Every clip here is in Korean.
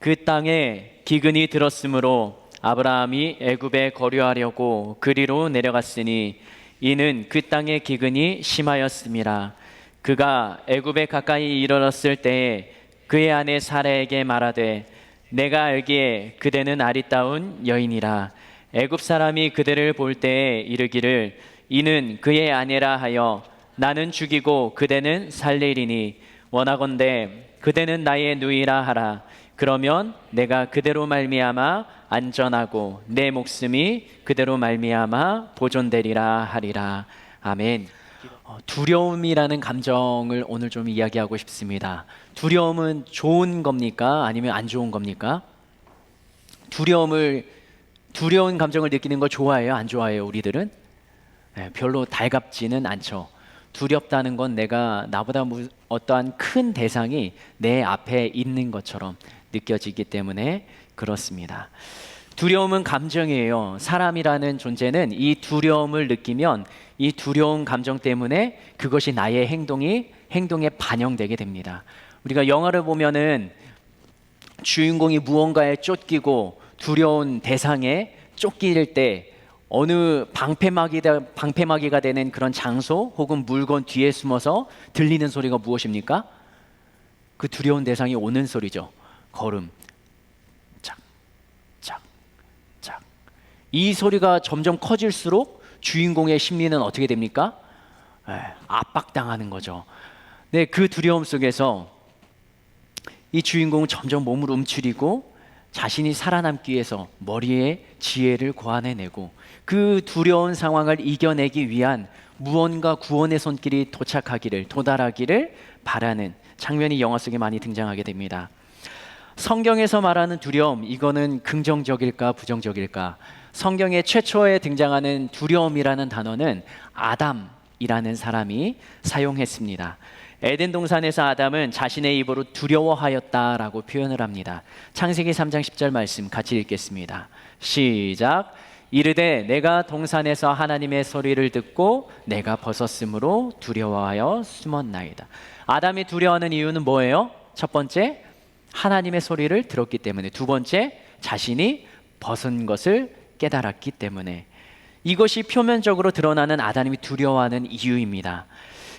그 땅에 기근이 들었으므로 아브라함이 애굽에 거류하려고 그리로 내려갔으니 이는 그 땅의 기근이 심하였음이라. 그가 애굽에 가까이 이르렀을 때에 그의 아내 사라에게 말하되 내가 알기에 그대는 아리따운 여인이라. 애굽 사람이 그대를 볼 때에 이르기를 이는 그의 아내라 하여 나는 죽이고 그대는 살리리니 원하건대 그대는 나의 누이라 하라. 그러면 내가 그대로 말미암아 안전하고 내 목숨이 그대로 말미암아 보존되리라 하리라. 아멘. 두려움이라는 감정을 오늘 좀 이야기하고 싶습니다. 두려움은 좋은 겁니까? 아니면 안 좋은 겁니까? 두려운 감정을 느끼는 거 좋아해요? 안 좋아해요? 우리들은? 별로 달갑지는 않죠. 두렵다는 건 나보다 어떠한 큰 대상이 내 앞에 있는 것처럼 느껴지기 때문에 그렇습니다. 두려움은 감정이에요. 사람이라는 존재는 이 두려움을 느끼면 이 두려운 감정 때문에 그것이 나의 행동에 반영되게 됩니다. 우리가 영화를 보면은 주인공이 무언가에 쫓기고 두려운 대상에 쫓길 때 어느 방패막이가 되는 그런 장소 혹은 물건 뒤에 숨어서 들리는 소리가 무엇입니까? 그 두려운 대상이 오는 소리죠. 걸음, 짝, 짝, 짝. 이 소리가 점점 커질수록 주인공의 심리는 어떻게 됩니까? 압박당하는 거죠. 네, 그 두려움 속에서 이 주인공은 점점 몸을 움츠리고 자신이 살아남기 위해서 머리에 지혜를 고안해내고 그 두려운 상황을 이겨내기 위한 무언가 구원의 손길이 도달하기를 바라는 장면이 영화 속에 많이 등장하게 됩니다. 성경에서 말하는 두려움, 이거는 긍정적일까 부정적일까? 성경에 최초에 등장하는 두려움이라는 단어는 아담이라는 사람이 사용했습니다. 에덴 동산에서 아담은 자신의 입으로 두려워하였다라고 표현을 합니다. 창세기 3장 10절 말씀 같이 읽겠습니다. 시작. 이르되 내가 동산에서 하나님의 소리를 듣고 내가 벗었으므로 두려워하여 숨었나이다. 아담이 두려워하는 이유는 뭐예요? 첫 번째, 하나님의 소리를 들었기 때문에. 두 번째, 자신이 벗은 것을 깨달았기 때문에. 이것이 표면적으로 드러나는 아담이 두려워하는 이유입니다.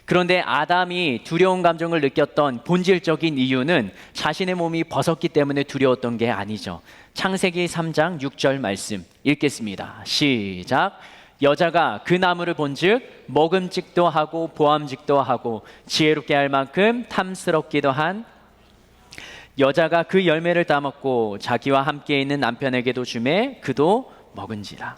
그런데 아담이 두려운 감정을 느꼈던 본질적인 이유는 자신의 몸이 벗었기 때문에 두려웠던 게 아니죠. 창세기 3장 6절 말씀 읽겠습니다. 시작. 여자가 그 나무를 본즉 먹음직도 하고 보암직도 하고 지혜롭게 할 만큼 탐스럽기도 한 여자가 그 열매를 따먹고 자기와 함께 있는 남편에게도 주매 그도 먹은지라.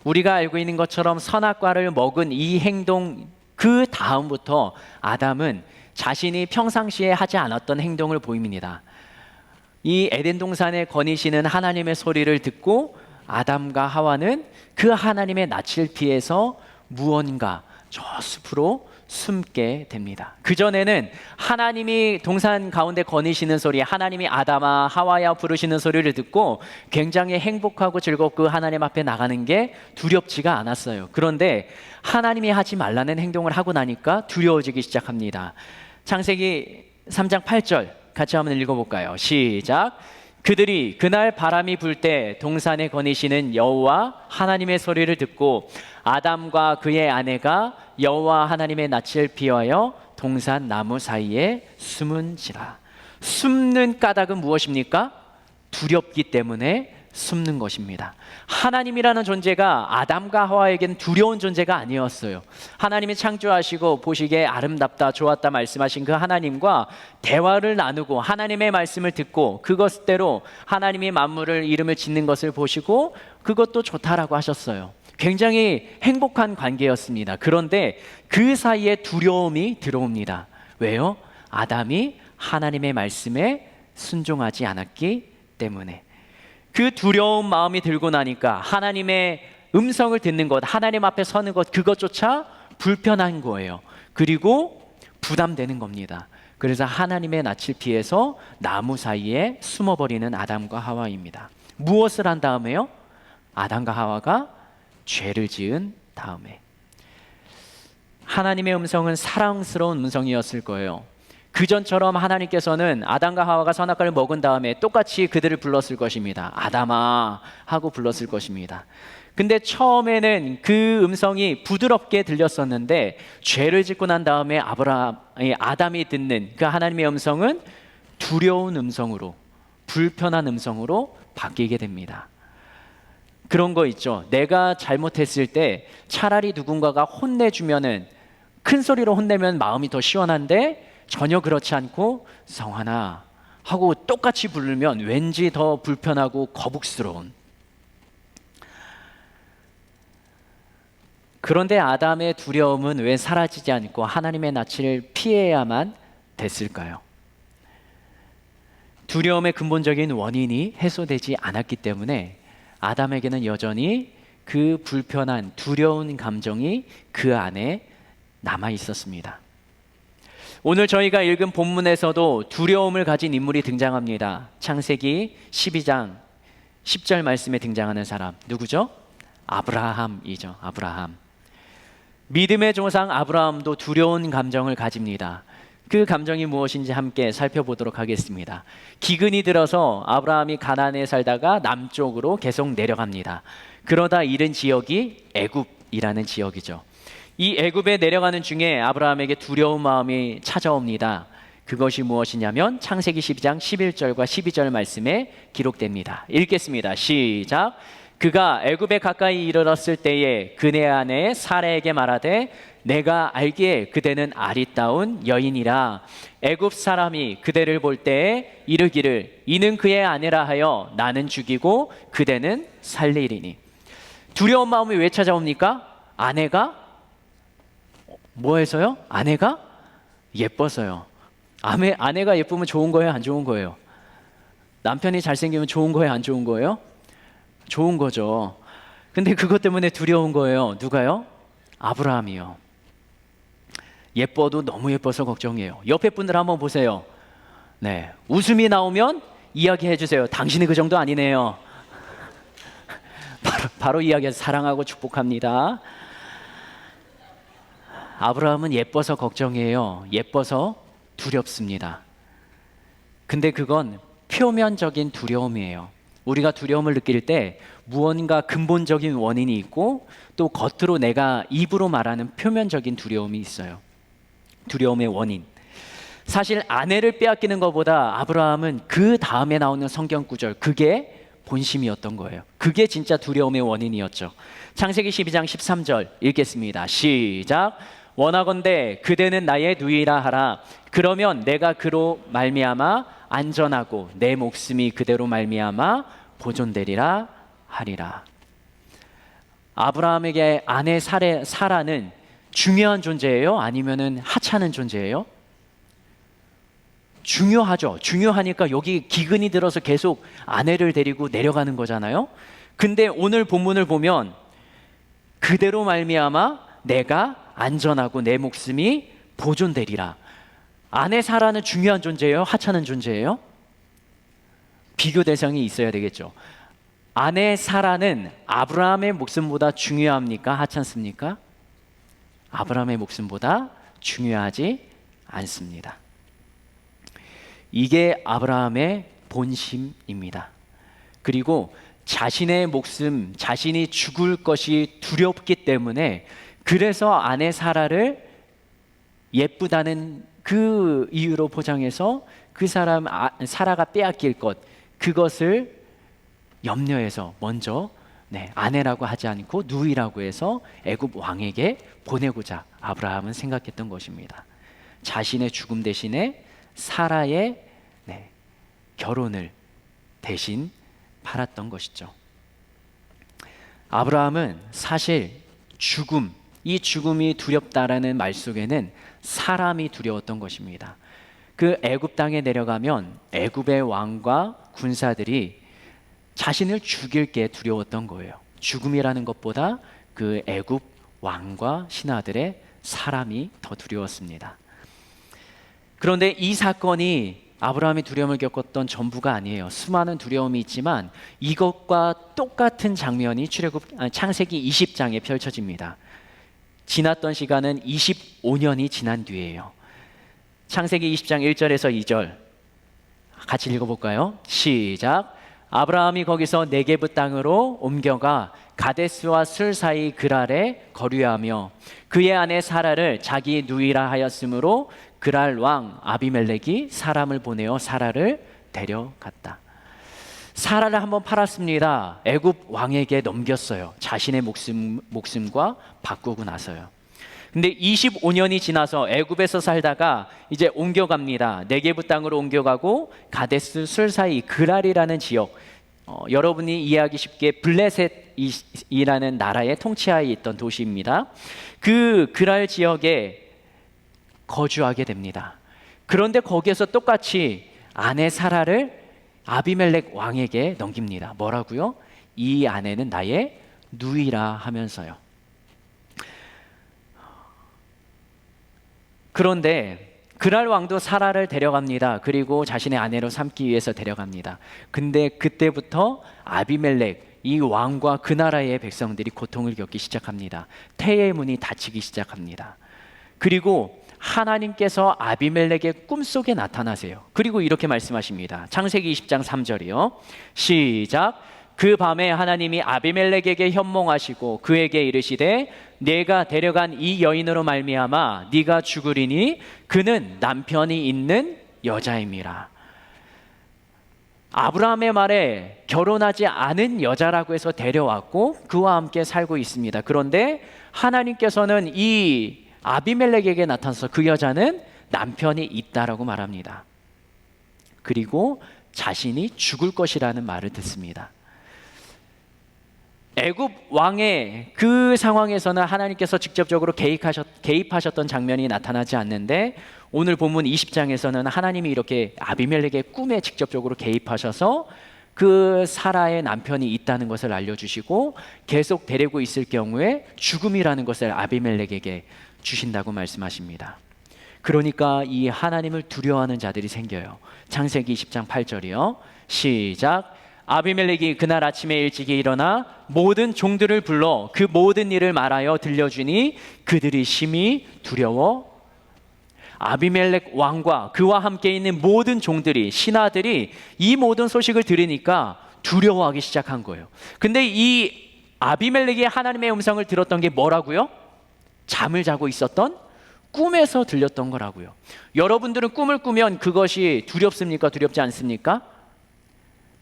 우리가 알고 있는 것처럼 선악과를 먹은 이 행동 그 다음부터 아담은 자신이 평상시에 하지 않았던 행동을 보입니다. 이 에덴 동산에 거니시는 하나님의 소리를 듣고 아담과 하와는 그 하나님의 낯을 피해서 무언가 저 숲으로 숨게 됩니다. 그전에는 하나님이 동산 가운데 거니시는 소리, 하나님이 아담아 하와야 부르시는 소리를 듣고 굉장히 행복하고 즐겁고 하나님 앞에 나가는 게 두렵지가 않았어요. 그런데 하나님이 하지 말라는 행동을 하고 나니까 두려워지기 시작합니다. 창세기 3장 8절 같이 한번 읽어볼까요? 시작. 그들이 그날 바람이 불 때 동산에 거니시는 여호와 하나님의 소리를 듣고 아담과 그의 아내가 여호와 하나님의 낯을 피하여 동산 나무 사이에 숨은지라. 숨는 까닭은 무엇입니까? 두렵기 때문에 숨는 것입니다. 하나님이라는 존재가 아담과 하와에게는 두려운 존재가 아니었어요. 하나님이 창조하시고 보시기에 아름답다 좋았다 말씀하신 그 하나님과 대화를 나누고 하나님의 말씀을 듣고 그것대로 하나님이 만물을 이름을 짓는 것을 보시고 그것도 좋다라고 하셨어요. 굉장히 행복한 관계였습니다. 그런데 그 사이에 두려움이 들어옵니다. 왜요? 아담이 하나님의 말씀에 순종하지 않았기 때문에. 그 두려운 마음이 들고 나니까 하나님의 음성을 듣는 것, 하나님 앞에 서는 것, 그것조차 불편한 거예요. 그리고 부담되는 겁니다. 그래서 하나님의 낯을 피해서 나무 사이에 숨어버리는 아담과 하와입니다. 무엇을 한 다음에요? 아담과 하와가 죄를 지은 다음에. 하나님의 음성은 사랑스러운 음성이었을 거예요. 그전처럼 하나님께서는 아담과 하와가 선악과를 먹은 다음에 똑같이 그들을 불렀을 것입니다. 아담아 하고 불렀을 것입니다. 근데 처음에는 그 음성이 부드럽게 들렸었는데 죄를 짓고 난 다음에 아담이 듣는 그 하나님의 음성은 두려운 음성으로, 불편한 음성으로 바뀌게 됩니다. 그런 거 있죠. 내가 잘못했을 때 차라리 누군가가 혼내주면은, 큰 소리로 혼내면 마음이 더 시원한데 전혀 그렇지 않고 성환아 하고 똑같이 부르면 왠지 더 불편하고 거북스러운. 그런데 아담의 두려움은 왜 사라지지 않고 하나님의 낯을 피해야만 됐을까요? 두려움의 근본적인 원인이 해소되지 않았기 때문에 아담에게는 여전히 그 불편한 두려운 감정이 그 안에 남아 있었습니다. 오늘 저희가 읽은 본문에서도 두려움을 가진 인물이 등장합니다. 창세기 12장 10절 말씀에 등장하는 사람 누구죠? 아브라함이죠. 아브라함. 믿음의 조상 아브라함도 두려운 감정을 가집니다. 그 감정이 무엇인지 함께 살펴보도록 하겠습니다. 기근이 들어서 아브라함이 가나안에 살다가 남쪽으로 계속 내려갑니다. 그러다 이른 지역이 애굽이라는 지역이죠. 이 애굽에 내려가는 중에 아브라함에게 두려운 마음이 찾아옵니다. 그것이 무엇이냐면 창세기 12장 11절과 12절 말씀에 기록됩니다. 읽겠습니다. 시작. 그가 애굽에 가까이 이르렀을 때에 그네 아내 사라에게 말하되 내가 알기에 그대는 아리따운 여인이라 애굽 사람이 그대를 볼 때에 이르기를 이는 그의 아내라 하여 나는 죽이고 그대는 살리리니. 두려운 마음이 왜 찾아옵니까? 아내가 뭐해서요? 아내가 예뻐서요. 아내가 예쁘면 좋은 거예요? 안 좋은 거예요? 남편이 잘생기면 좋은 거예요? 안 좋은 거예요? 좋은 거죠. 근데 그것 때문에 두려운 거예요. 누가요? 아브라함이요. 예뻐도 너무 예뻐서 걱정이에요. 옆에 분들 한번 보세요. 네, 웃음이 나오면 이야기해 주세요. 당신이 그 정도 아니네요. 바로 이야기해서 사랑하고 축복합니다. 아브라함은 예뻐서 걱정이에요. 예뻐서 두렵습니다. 근데 그건 표면적인 두려움이에요. 우리가 두려움을 느낄 때 무언가 근본적인 원인이 있고 또 겉으로 내가 입으로 말하는 표면적인 두려움이 있어요. 두려움의 원인. 사실 아내를 빼앗기는 것보다 아브라함은 그 다음에 나오는 성경 구절, 그게 본심이었던 거예요. 그게 진짜 두려움의 원인이었죠. 창세기 12장 13절 읽겠습니다. 시작. 원하건대 그대는 나의 누이라 하라. 그러면 내가 그로 말미암아 안전하고 내 목숨이 그대로 말미암아 보존되리라 하리라. 아브라함에게 아내 사라는 중요한 존재예요? 아니면은 하찮은 존재예요? 중요하죠. 중요하니까 여기 기근이 들어서 계속 아내를 데리고 내려가는 거잖아요. 근데 오늘 본문을 보면 그대로 말미암아 내가 안전하고 내 목숨이 보존되리라. 아내 사라는 중요한 존재예요? 하찮은 존재예요? 비교 대상이 있어야 되겠죠. 아내 사라는 아브라함의 목숨보다 중요합니까? 하찮습니까? 아브라함의 목숨보다 중요하지 않습니다. 이게 아브라함의 본심입니다. 그리고 자신의 목숨, 자신이 죽을 것이 두렵기 때문에 그래서 아내 사라를 예쁘다는 그 이유로 포장해서 그 사람 사라가 빼앗길 것, 그것을 염려해서 먼저 아내라고 하지 않고 누이라고 해서 애굽 왕에게 보내고자 아브라함은 생각했던 것입니다. 자신의 죽음 대신에 사라의 결혼을 대신 팔았던 것이죠. 아브라함은 사실 이 죽음이 두렵다라는 말 속에는 사람이 두려웠던 것입니다. 그 애굽 땅에 내려가면 애굽의 왕과 군사들이 자신을 죽일 게 두려웠던 거예요. 죽음이라는 것보다 그 애굽 왕과 신하들의 사람이 더 두려웠습니다. 그런데 이 사건이 아브라함이 두려움을 겪었던 전부가 아니에요. 수많은 두려움이 있지만 이것과 똑같은 장면이 창세기 20장에 펼쳐집니다. 지났던 시간은 25년이 지난 뒤에요. 창세기 20장 1절에서 2절 같이 읽어볼까요? 시작. 아브라함이 거기서 네게브 땅으로 옮겨가 가데스와 술 사이 그랄에 거류하며 그의 아내 사라를 자기 누이라 하였으므로 그랄 왕 아비멜렉이 사람을 보내어 사라를 데려갔다. 사라를 한번 팔았습니다. 애굽 왕에게 넘겼어요. 자신의 목숨과 바꾸고 나서요. 근데 25년이 지나서 애굽에서 살다가 이제 옮겨갑니다. 네게브 땅으로 옮겨가고 가데스 술 사이 그랄이라는 지역, 여러분이 이해하기 쉽게 블레셋이라는 나라의 통치하에 있던 도시입니다. 그 그랄 지역에 거주하게 됩니다. 그런데 거기에서 똑같이 아내 사라를 아비멜렉 왕에게 넘깁니다. 뭐라고요? 이 아내는 나의 누이라 하면서요. 그런데 그랄 왕도 사라를 데려갑니다. 그리고 자신의 아내로 삼기 위해서 데려갑니다. 근데 그때부터 아비멜렉, 이 왕과 그 나라의 백성들이 고통을 겪기 시작합니다. 태의 문이 닫히기 시작합니다. 그리고 하나님께서 아비멜렉의 꿈속에 나타나세요. 그리고 이렇게 말씀하십니다. 창세기 20장 3절이요. 시작. 그 밤에 하나님이 아비멜렉에게 현몽하시고 그에게 이르시되 내가 데려간 이 여인으로 말미암아 네가 죽으리니 그는 남편이 있는 여자임이라. 아브라함의 말에 결혼하지 않은 여자라고 해서 데려왔고 그와 함께 살고 있습니다. 그런데 하나님께서는 이 아비멜렉에게 나타나서 그 여자는 남편이 있다라고 말합니다. 그리고 자신이 죽을 것이라는 말을 듣습니다. 애굽 왕의 그 상황에서는 하나님께서 직접적으로 개입하셨던 장면이 나타나지 않는데 오늘 본문 20장에서는 하나님이 이렇게 아비멜렉의 꿈에 직접적으로 개입하셔서 그 사라의 남편이 있다는 것을 알려주시고 계속 데리고 있을 경우에 죽음이라는 것을 아비멜렉에게 주신다고 말씀하십니다. 그러니까 이 하나님을 두려워하는 자들이 생겨요. 창세기 20장 8절이요. 시작. 아비멜렉이 그날 아침에 일찍이 일어나 모든 종들을 불러 그 모든 일을 말하여 들려주니 그들이 심히 두려워. 아비멜렉 왕과 그와 함께 있는 모든 종들이, 신하들이 이 모든 소식을 들으니까 두려워하기 시작한 거예요. 근데 이 아비멜렉이 하나님의 음성을 들었던 게 뭐라고요? 잠을 자고 있었던 꿈에서 들렸던 거라고요. 여러분들은 꿈을 꾸면 그것이 두렵습니까? 두렵지 않습니까?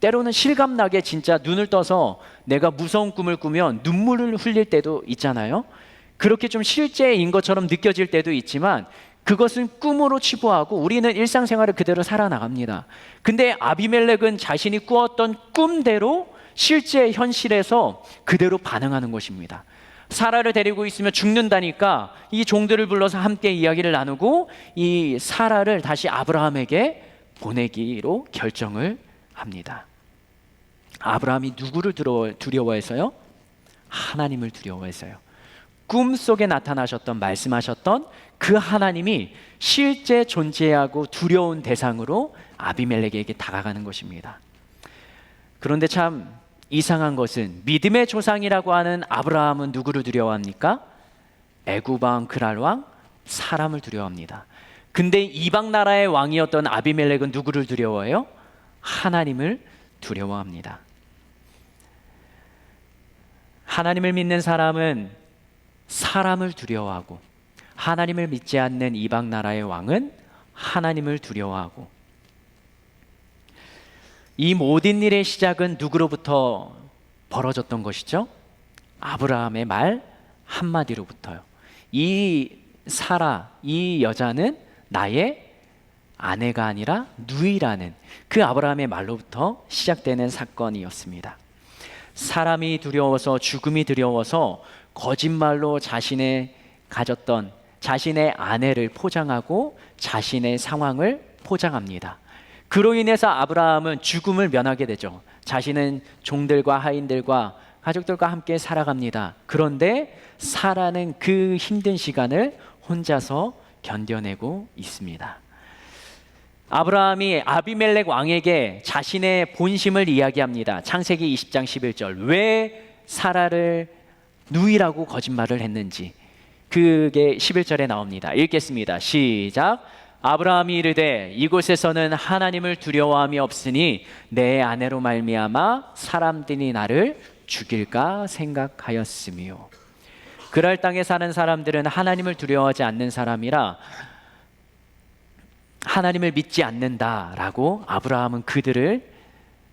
때로는 실감나게 진짜 눈을 떠서 내가 무서운 꿈을 꾸면 눈물을 흘릴 때도 있잖아요. 그렇게 좀 실제인 것처럼 느껴질 때도 있지만 그것은 꿈으로 치부하고 우리는 일상생활을 그대로 살아나갑니다. 근데 아비멜렉은 자신이 꾸었던 꿈대로 실제 현실에서 그대로 반응하는 것입니다. 사라를 데리고 있으면 죽는다니까 이 종들을 불러서 함께 이야기를 나누고 이 사라를 다시 아브라함에게 보내기로 결정을 합니다. 아브라함이 누구를 두려워해서요? 하나님을 두려워해서요. 꿈속에 나타나셨던, 말씀하셨던 그 하나님이 실제 존재하고 두려운 대상으로 아비멜렉에게 다가가는 것입니다. 그런데 참 이상한 것은 믿음의 조상이라고 하는 아브라함은 누구를 두려워합니까? 애굽 왕 그랄 왕 사람을 두려워합니다. 근데 이방 나라의 왕이었던 아비멜렉은 누구를 두려워해요? 하나님을 두려워합니다. 하나님을 믿는 사람은 사람을 두려워하고 하나님을 믿지 않는 이방 나라의 왕은 하나님을 두려워하고 이 모든 일의 시작은 누구로부터 벌어졌던 것이죠? 아브라함의 말 한마디로부터요. 이 사라, 이 여자는 나의 아내가 아니라 누이라는 그 아브라함의 말로부터 시작되는 사건이었습니다. 사람이 두려워서, 죽음이 두려워서 거짓말로 자신의 가졌던 자신의 아내를 포장하고 자신의 상황을 포장합니다. 그로 인해서 아브라함은 죽음을 면하게 되죠. 자신은 종들과 하인들과 가족들과 함께 살아갑니다. 그런데 사라는 그 힘든 시간을 혼자서 견뎌내고 있습니다. 아브라함이 아비멜렉 왕에게 자신의 본심을 이야기합니다. 창세기 20장 11절. 왜 사라를 누이라고 거짓말을 했는지 그게 11절에 나옵니다. 읽겠습니다. 시작. 아브라함이 이르되 이곳에서는 하나님을 두려워함이 없으니 내 아내로 말미암아 사람들이 나를 죽일까 생각하였으며. 그랄 땅에 사는 사람들은 하나님을 두려워하지 않는 사람이라 하나님을 믿지 않는다라고 아브라함은 그들을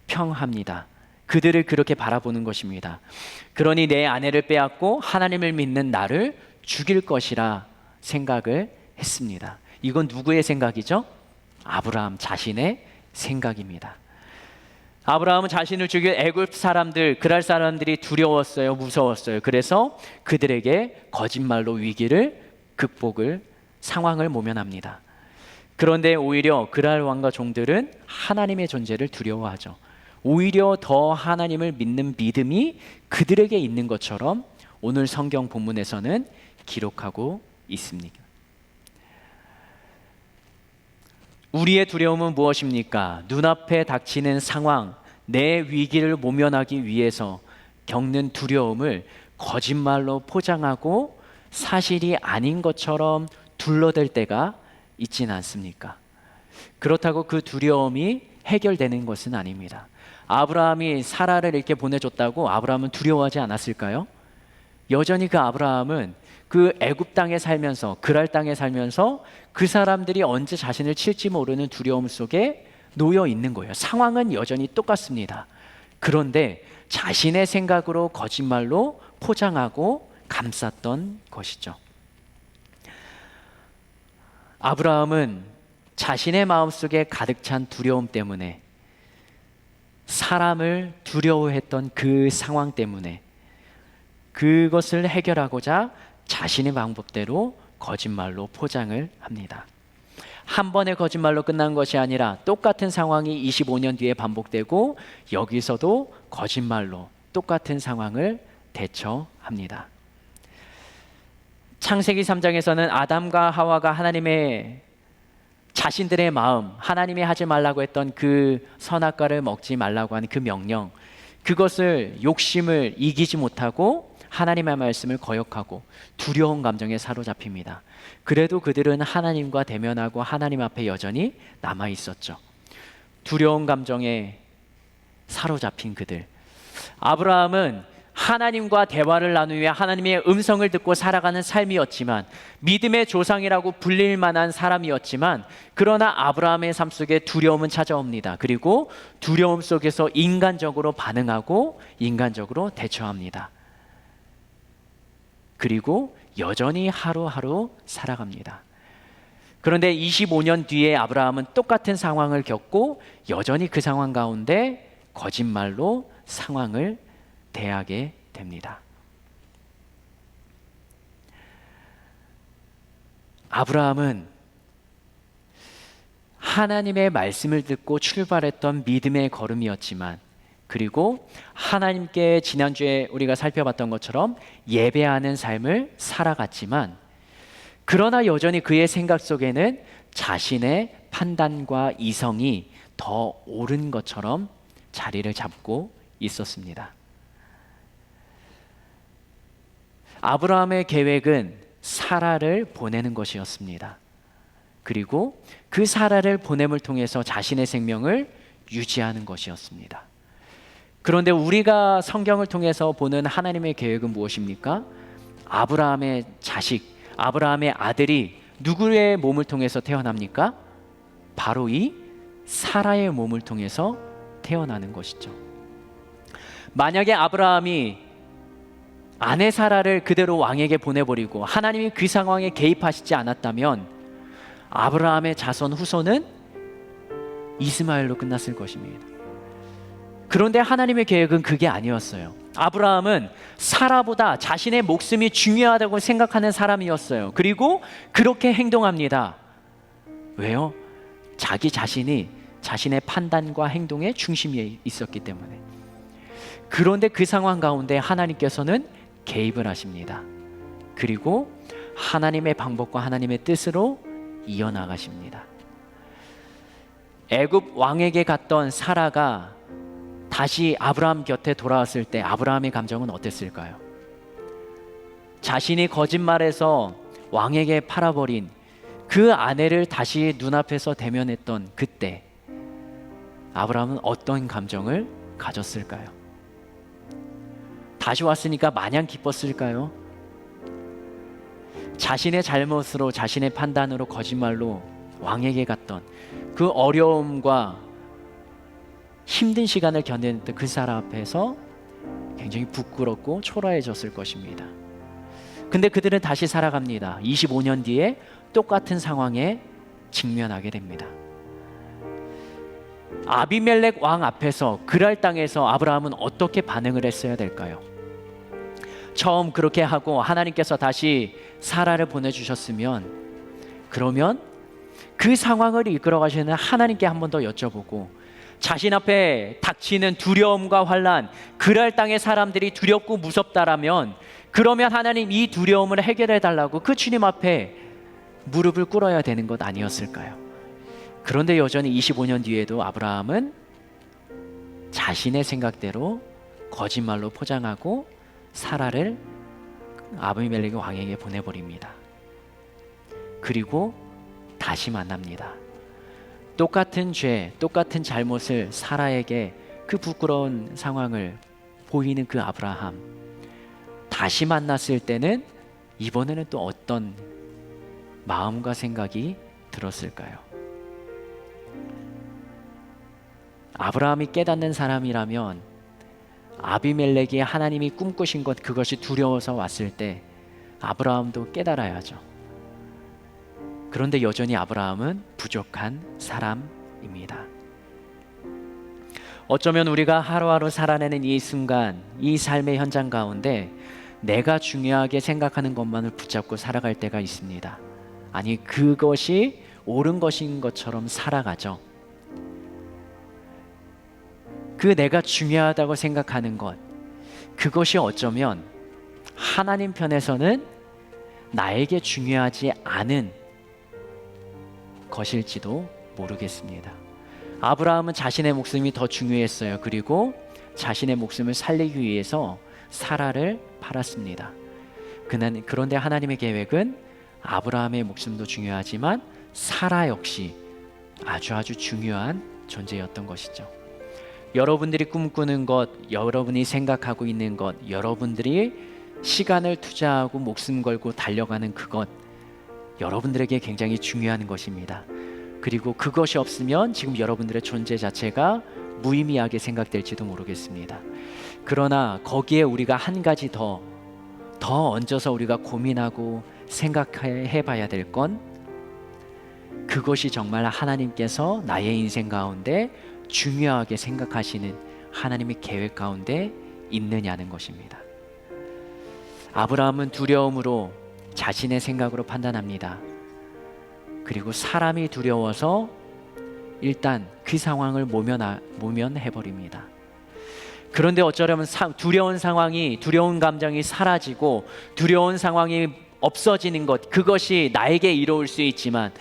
평합니다. 그들을 그렇게 바라보는 것입니다. 그러니 내 아내를 빼앗고 하나님을 믿는 나를 죽일 것이라 생각을 했습니다. 이건 누구의 생각이죠? 아브라함 자신의 생각입니다. 아브라함은 자신을 죽일 애굽 사람들, 그랄 사람들이 두려웠어요, 무서웠어요. 그래서 그들에게 거짓말로 위기를 극복을 상황을 모면합니다. 그런데 오히려 그랄 왕과 종들은 하나님의 존재를 두려워하죠. 오히려 더 하나님을 믿는 믿음이 그들에게 있는 것처럼 오늘 성경 본문에서는 기록하고 있습니다. 우리의 두려움은 무엇입니까? 눈앞에 닥치는 상황, 내 위기를 모면하기 위해서 겪는 두려움을 거짓말로 포장하고 사실이 아닌 것처럼 둘러댈 때가 있지는 않습니까? 그렇다고 그 두려움이 해결되는 것은 아닙니다. 아브라함이 사라를 이렇게 보내줬다고 아브라함은 두려워하지 않았을까요? 여전히 그 아브라함은 그 애굽 땅에 살면서, 그랄 땅에 살면서 그 사람들이 언제 자신을 칠지 모르는 두려움 속에 놓여 있는 거예요. 상황은 여전히 똑같습니다. 그런데 자신의 생각으로 거짓말로 포장하고 감쌌던 것이죠. 아브라함은 자신의 마음속에 가득 찬 두려움 때문에, 사람을 두려워했던 그 상황 때문에 그것을 해결하고자 자신의 방법대로 거짓말로 포장을 합니다. 한 번의 거짓말로 끝난 것이 아니라 똑같은 상황이 25년 뒤에 반복되고 여기서도 거짓말로 똑같은 상황을 대처합니다. 창세기 3장에서는 아담과 하와가 하나님의 자신들의 마음, 하나님이 하지 말라고 했던 그 선악과를 먹지 말라고 하는 그 명령, 그것을 욕심을 이기지 못하고 하나님의 말씀을 거역하고 두려운 감정에 사로잡힙니다. 그래도 그들은 하나님과 대면하고 하나님 앞에 여전히 남아 있었죠. 두려운 감정에 사로잡힌 그들. 아브라함은 하나님과 대화를 나누며 하나님의 음성을 듣고 살아가는 삶이었지만, 믿음의 조상이라고 불릴 만한 사람이었지만, 그러나 아브라함의 삶 속에 두려움은 찾아옵니다. 그리고 두려움 속에서 인간적으로 반응하고 인간적으로 대처합니다. 그리고 여전히 하루하루 살아갑니다. 그런데 25년 뒤에 아브라함은 똑같은 상황을 겪고 여전히 그 상황 가운데 거짓말로 상황을 대하게 됩니다. 아브라함은 하나님의 말씀을 듣고 출발했던 믿음의 걸음이었지만, 그리고 하나님께 지난주에 우리가 살펴봤던 것처럼 예배하는 삶을 살아갔지만, 그러나 여전히 그의 생각 속에는 자신의 판단과 이성이 더 옳은 것처럼 자리를 잡고 있었습니다. 아브라함의 계획은 사라를 보내는 것이었습니다. 그리고 그 사라를 보냄을 통해서 자신의 생명을 유지하는 것이었습니다. 그런데 우리가 성경을 통해서 보는 하나님의 계획은 무엇입니까? 아브라함의 자식, 아브라함의 아들이 누구의 몸을 통해서 태어납니까? 바로 이 사라의 몸을 통해서 태어나는 것이죠. 만약에 아브라함이 아내 사라를 그대로 왕에게 보내버리고 하나님이 그 상황에 개입하시지 않았다면 아브라함의 자손 후손은 이스마엘로 끝났을 것입니다. 그런데 하나님의 계획은 그게 아니었어요. 아브라함은 사라보다 자신의 목숨이 중요하다고 생각하는 사람이었어요. 그리고 그렇게 행동합니다. 왜요? 자기 자신이 자신의 판단과 행동의 중심에 있었기 때문에. 그런데 그 상황 가운데 하나님께서는 개입을 하십니다. 그리고 하나님의 방법과 하나님의 뜻으로 이어나가십니다. 애굽 왕에게 갔던 사라가 다시 아브라함 곁에 돌아왔을 때 아브라함의 감정은 어땠을까요? 자신이 거짓말해서 왕에게 팔아버린 그 아내를 다시 눈앞에서 대면했던 그때 아브라함은 어떤 감정을 가졌을까요? 다시 왔으니까 마냥 기뻤을까요? 자신의 잘못으로, 자신의 판단으로, 거짓말로 왕에게 갔던 그 어려움과 힘든 시간을 견뎌냈던 그 사람 앞에서 굉장히 부끄럽고 초라해졌을 것입니다. 근데 그들은 다시 살아갑니다. 25년 뒤에 똑같은 상황에 직면하게 됩니다. 아비멜렉 왕 앞에서 그랄 땅에서 아브라함은 어떻게 반응을 했어야 될까요? 처음 그렇게 하고 하나님께서 다시 사라를 보내주셨으면, 그러면 그 상황을 이끌어 가시는 하나님께 한 번 더 여쭤보고, 자신 앞에 닥치는 두려움과 환난, 그랄 땅의 사람들이 두렵고 무섭다라면, 그러면 하나님 이 두려움을 해결해 달라고 그 주님 앞에 무릎을 꿇어야 되는 것 아니었을까요? 그런데 여전히 25년 뒤에도 아브라함은 자신의 생각대로 거짓말로 포장하고 사라를 아비멜렉의 왕에게 보내버립니다. 그리고 다시 만납니다. 똑같은 죄, 똑같은 잘못을 사라에게, 그 부끄러운 상황을 보이는 그 아브라함, 다시 만났을 때는 이번에는 또 어떤 마음과 생각이 들었을까요? 아브라함이 깨닫는 사람이라면 아비멜렉이 하나님이 꿈꾸신 것, 그것이 두려워서 왔을 때 아브라함도 깨달아야죠. 그런데 여전히 아브라함은 부족한 사람입니다. 어쩌면 우리가 하루하루 살아내는 이 순간, 이 삶의 현장 가운데 내가 중요하게 생각하는 것만을 붙잡고 살아갈 때가 있습니다. 아니, 그것이 옳은 것인 것처럼 살아가죠. 그 내가 중요하다고 생각하는 것, 그것이 어쩌면 하나님 편에서는 나에게 중요하지 않은 것일지도 모르겠습니다. 아브라함은 자신의 목숨이 더 중요했어요. 그리고 자신의 목숨을 살리기 위해서 사라를 팔았습니다. 그런데 하나님의 계획은 아브라함의 목숨도 중요하지만 사라 역시 아주 중요한 존재였던 것이죠. 여러분들이 꿈꾸는 것, 여러분이 생각하고 있는 것, 여러분들이 시간을 투자하고 목숨 걸고 달려가는 그것, 여러분들에게 굉장히 중요한 것입니다. 그리고 그것이 없으면 지금 여러분들의 존재 자체가 무의미하게 생각될지도 모르겠습니다. 그러나 거기에 우리가 한 가지 더 얹어서 우리가 고민하고 생각해 봐야 될 건, 그것이 정말 하나님께서 나의 인생 가운데 중요하게 생각하시는 하나님의 계획 가운데 있느냐는 것입니다. 아브라함은 두려움으로 자신의 생각으로 판단합니다. 그리고 사람이 두려워서 일단 그 상황을 모면해버립니다. 그런데 어쩌려면 두려운 상황이, 두려운 감정이 사라지고 두려운 상황이 없어지는 것, 그것이 나에게 이로울 수 있지만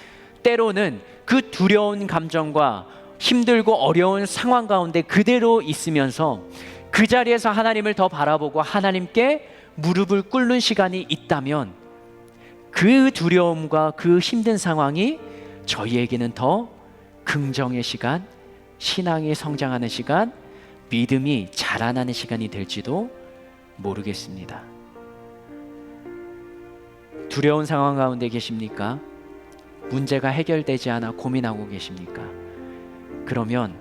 때로는 그 두려운 감정과 힘들고 어려운 상황 가운데 그대로 있으면서 그 자리에서 하나님을 더 바라보고 하나님께 무릎을 꿇는 시간이 있다면, 그 두려움과 그 힘든 상황이 저희에게는 더 긍정의 시간, 신앙이 성장하는 시간, 믿음이 자라나는 시간이 될지도 모르겠습니다. 두려운 상황 가운데 계십니까? 문제가 해결되지 않아 고민하고 계십니까? 그러면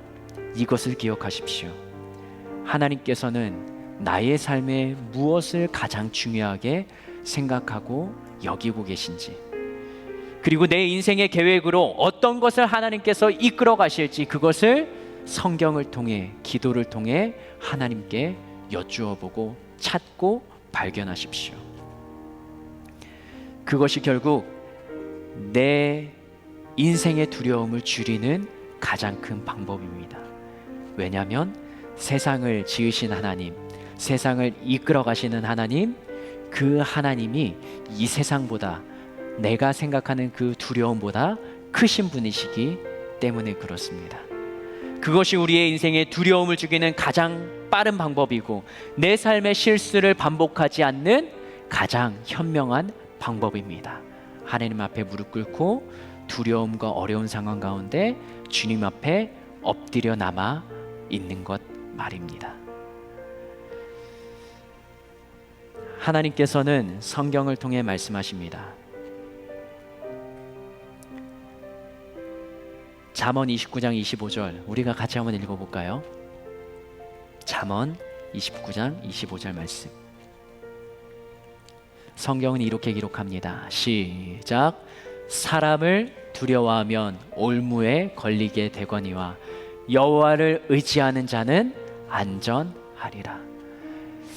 이것을 기억하십시오. 하나님께서는 나의 삶에 무엇을 가장 중요하게 생각하고 여기고 계신지, 그리고 내 인생의 계획으로 어떤 것을 하나님께서 이끌어 가실지, 그것을 성경을 통해, 기도를 통해 하나님께 여쭈어 보고 찾고 발견하십시오. 그것이 결국 내 인생의 두려움을 줄이는 가장 큰 방법입니다. 왜냐하면 세상을 지으신 하나님, 세상을 이끌어 가시는 하나님, 그 하나님이 이 세상보다, 내가 생각하는 그 두려움보다 크신 분이시기 때문에 그렇습니다. 그것이 우리의 인생에 두려움을 죽이는 가장 빠른 방법이고, 내 삶의 실수를 반복하지 않는 가장 현명한 방법입니다. 하나님 앞에 무릎 꿇고 두려움과 어려운 상황 가운데 주님 앞에 엎드려 남아 있는 것 말입니다. 하나님께서는 성경을 통해 말씀하십니다. 잠언 29장 25절 우리가 같이 한번 읽어볼까요? 잠언 29장 25절 말씀. 성경은 이렇게 기록합니다. 시작. 사람을 두려워하면 올무에 걸리게 되거니와 여호와를 의지하는 자는 안전하리라.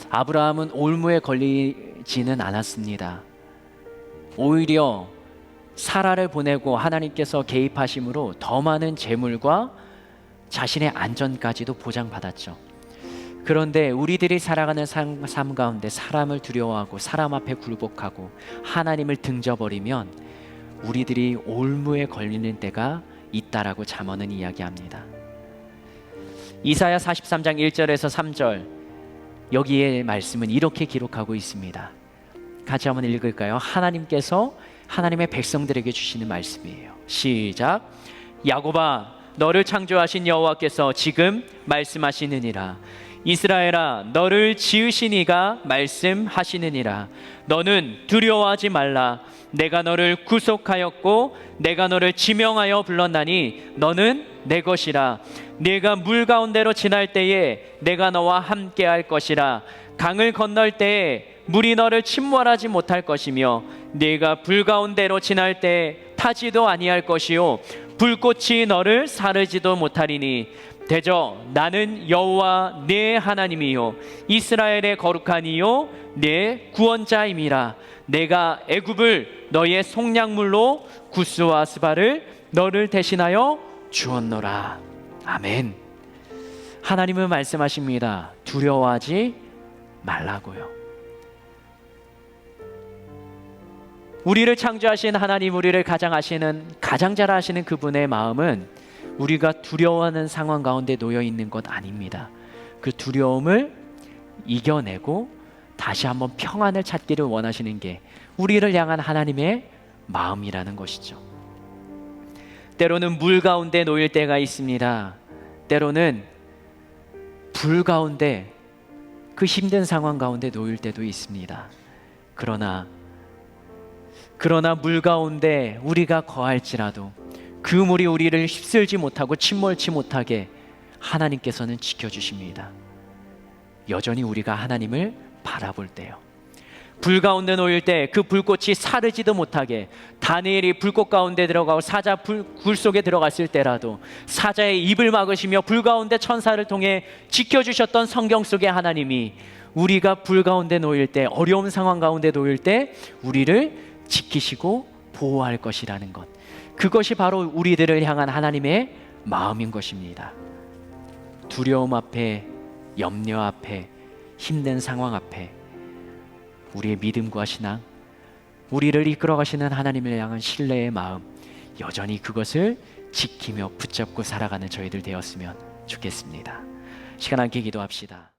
아브라함은 올무에 걸리지는 않았습니다. 오히려 사라를 보내고 하나님께서 개입하심으로 더 많은 재물과 자신의 안전까지도 보장받았죠. 그런데 우리들이 살아가는 삶 가운데 사람을 두려워하고 사람 앞에 굴복하고 하나님을 등져버리면 우리들이 올무에 걸리는 때가 있다라고 잠언은 이야기합니다. 이사야 43장 1절에서 3절 여기에 말씀은 이렇게 기록하고 있습니다. 같이 한번 읽을까요? 하나님께서 하나님의 백성들에게 주시는 말씀이에요. 시작. 야곱아 너를 창조하신 여호와께서 지금 말씀하시느니라. 이스라엘아 너를 지으신 이가 말씀하시느니라. 너는 두려워하지 말라. 내가 너를 구속하였고 내가 너를 지명하여 불렀나니 너는 내 것이라. 네가 물 가운데로 지날 때에 내가 너와 함께 할 것이라. 강을 건널 때에 물이 너를 침몰하지 못할 것이며 네가 불 가운데로 지날 때에 타지도 아니할 것이요 불꽃이 너를 사르지도 못하리니 대저 나는 여호와 네 하나님이요 이스라엘의 거룩한 이요 네 구원자임이라. 내가 애굽을 너의 속량물로 구스와 스바를 너를 대신하여 주었노라. 아멘. 하나님은 말씀하십니다. 두려워하지 말라고요. 우리를 창조하신 하나님, 우리를 가장 잘 아시는 그분의 마음은 우리가 두려워하는 상황 가운데 놓여 있는 것 아닙니다. 그 두려움을 이겨내고 다시 한번 평안을 찾기를 원하시는 게 우리를 향한 하나님의 마음이라는 것이죠. 때로는 물 가운데 놓일 때가 있습니다. 때로는 불 가운데 그 힘든 상황 가운데 놓일 때도 있습니다. 그러나 물 가운데 우리가 거할지라도 그 물이 우리를 휩쓸지 못하고 침몰치 못하게 하나님께서는 지켜주십니다. 여전히 우리가 하나님을 바라볼 때요. 불 가운데 놓일 때 그 불꽃이 사르지도 못하게 다니엘이 불꽃 가운데 들어가고 사자 굴 속에 들어갔을 때라도 사자의 입을 막으시며 불 가운데 천사를 통해 지켜주셨던 성경 속의 하나님이 우리가 불 가운데 놓일 때 어려운 상황 가운데 놓일 때 우리를 지키시고 보호할 것이라는 것, 그것이 바로 우리들을 향한 하나님의 마음인 것입니다. 두려움 앞에, 염려 앞에, 힘든 상황 앞에 우리의 믿음과 신앙, 우리를 이끌어 가시는 하나님을 향한 신뢰의 마음, 여전히 그것을 지키며 붙잡고 살아가는 저희들 되었으면 좋겠습니다. 시간 함께 기도합시다.